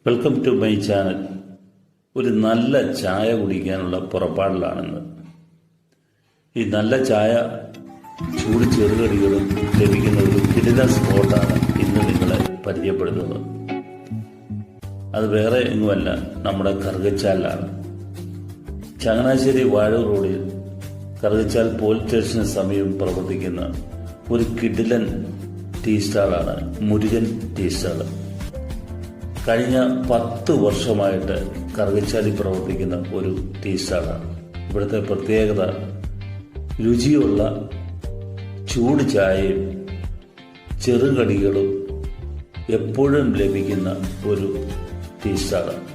Welcome to my channel. ഒരു നല്ല ചായ കുടിക്കാനുള്ള പുറപ്പാടിലാണെന്ന്. ഈ നല്ല ചായ ചൂട് ചെറുകടികളും ലഭിക്കുന്ന ഒരു കിടിലൻ സ്പോട്ടാണ് ഇന്ന് നിങ്ങളെ പരിചയപ്പെടുത്തുന്നത്. അത് വേറെ എങ്ങുമല്ല, നമ്മുടെ കറുകച്ചാലിലാണ്. ചങ്ങനാശ്ശേരി വാഴൂർ റോഡിൽ കറുകച്ചാൽ പോലീസ് സ്റ്റേഷന് സമീപം പ്രവർത്തിക്കുന്ന ഒരു കിടിലൻ ടീ സ്റ്റാളാണ് മുരുകൻ ടീ സ്റ്റാൾ. കഴിഞ്ഞ 10 വർഷമായിട്ട് കറുകച്ചാലിൽ പ്രവർത്തിക്കുന്ന ഒരു ടീ സ്റ്റാളാണ്. ഇവിടുത്തെ പ്രത്യേകത രുചിയുള്ള ചൂട് ചായയും ചെറുകടികളും എപ്പോഴും ലഭിക്കുന്ന ഒരു ടീ സ്റ്റാളാണ്.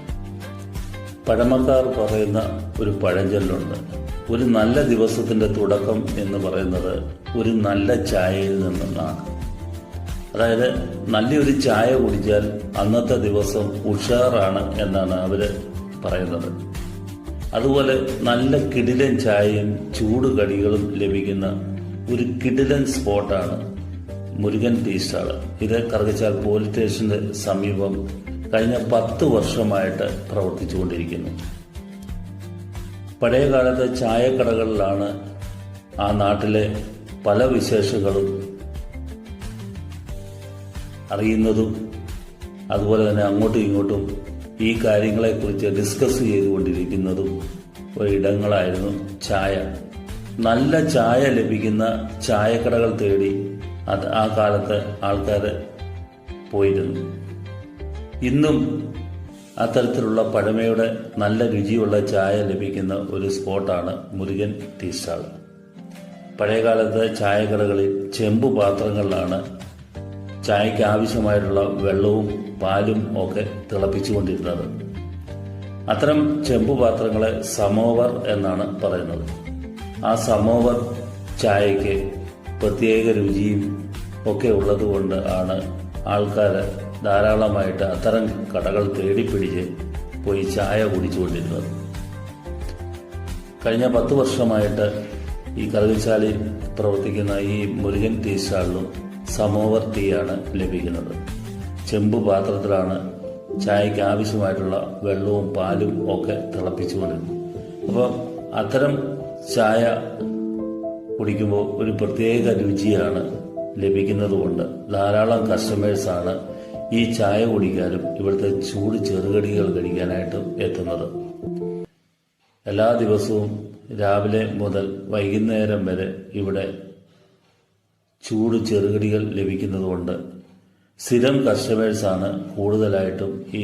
പഴമക്കാർ പറയുന്ന ഒരു പഴഞ്ചൊല്ലുണ്ട്, ഒരു നല്ല ദിവസത്തിന്റെ തുടക്കം എന്ന് പറയുന്നത് ഒരു നല്ല ചായയിൽ നിന്നാണ്. അതായത് നല്ലൊരു ചായ കുടിച്ചാൽ അന്നത്തെ ദിവസം ഉഷാറാണ് എന്നാണ് അവര് പറയുന്നത്. അതുപോലെ നല്ല കിടിലൻ ചായയും ചൂട് കടികളും ലഭിക്കുന്ന ഒരു കിടിലൻ സ്പോട്ടാണ് മുരുകൻ ടീ സ്റ്റാൾ. ഇത് കറുകച്ചാൽ പോലീസ് സ്റ്റേഷന്റെ സമീപം കഴിഞ്ഞ 10 വർഷമായിട്ട് പ്രവർത്തിച്ചുകൊണ്ടിരിക്കുന്നു. പഴയ കാലത്തെ ചായക്കടകളിലാണ് ആ നാട്ടിലെ പല വിശേഷങ്ങളും അറിയുന്നതും അതുപോലെ തന്നെ അങ്ങോട്ടും ഇങ്ങോട്ടും ഈ കാര്യങ്ങളെക്കുറിച്ച് ഡിസ്കസ് ചെയ്തുകൊണ്ടിരിക്കുന്നതും ഒരിടങ്ങളായിരുന്നു ചായ. നല്ല ചായ ലഭിക്കുന്ന ചായക്കടകൾ തേടി ആ കാലത്ത് ആൾക്കാർ പോയിരുന്നു. ഇന്നും അത്തരത്തിലുള്ള പഴമയുടെ നല്ല രുചിയുള്ള ചായ ലഭിക്കുന്ന ഒരു സ്പോട്ടാണ് മുരുകൻ ടീ സ്റ്റാൾ. പഴയകാലത്തെ ചായക്കടകളിൽ ചെമ്പു പാത്രങ്ങളിലാണ് ചായയ്ക്ക് ആവശ്യമായിട്ടുള്ള വെള്ളവും പാലും ഒക്കെ തിളപ്പിച്ചുകൊണ്ടിരുന്നത്. അത്തരം ചെമ്പു പാത്രങ്ങളെ സമോവർ എന്നാണ് പറയുന്നത്. ആ സമോവർ ചായയ്ക്ക് പ്രത്യേക രുചിയും ഒക്കെ ഉള്ളതുകൊണ്ട് ആണ് ആൾക്കാർ ധാരാളമായിട്ട് അത്തരം കടകൾ തേടിപ്പിടിച്ച് പോയി ചായ കുടിച്ചുകൊണ്ടിരുന്നത്. കഴിഞ്ഞ 10 വർഷമായിട്ട് ഈ കറുകച്ചാലിൽ പ്രവർത്തിക്കുന്ന ഈ മുരുകൻ ടീ സ്റ്റാളിലും സമോവർ ടീയാണ് ലഭിക്കുന്നത്. ചെമ്പു പാത്രത്തിലാണ് ചായയ്ക്ക് ആവശ്യമായിട്ടുള്ള വെള്ളവും പാലും ഒക്കെ തിളപ്പിച്ചുകൊണ്ടിരുന്നത്. അപ്പോൾ അത്തരം ചായ കുടിക്കുമ്പോൾ ഒരു പ്രത്യേക രുചിയാണ് ലഭിക്കുന്നത് കൊണ്ട് ധാരാളം കസ്റ്റമേഴ്സാണ് ഈ ചായ കുടിക്കാനും ഇവിടുത്തെ ചൂട് ചെറുകടികൾ കഴിക്കാനായിട്ടും എത്തുന്നത്. എല്ലാ ദിവസവും രാവിലെ മുതൽ വൈകുന്നേരം വരെ ഇവിടെ ചൂട് ചെറുകടികൾ ലഭിക്കുന്നതുകൊണ്ട് സ്ഥിരം കസ്റ്റമേഴ്സാണ് കൂടുതലായിട്ടും ഈ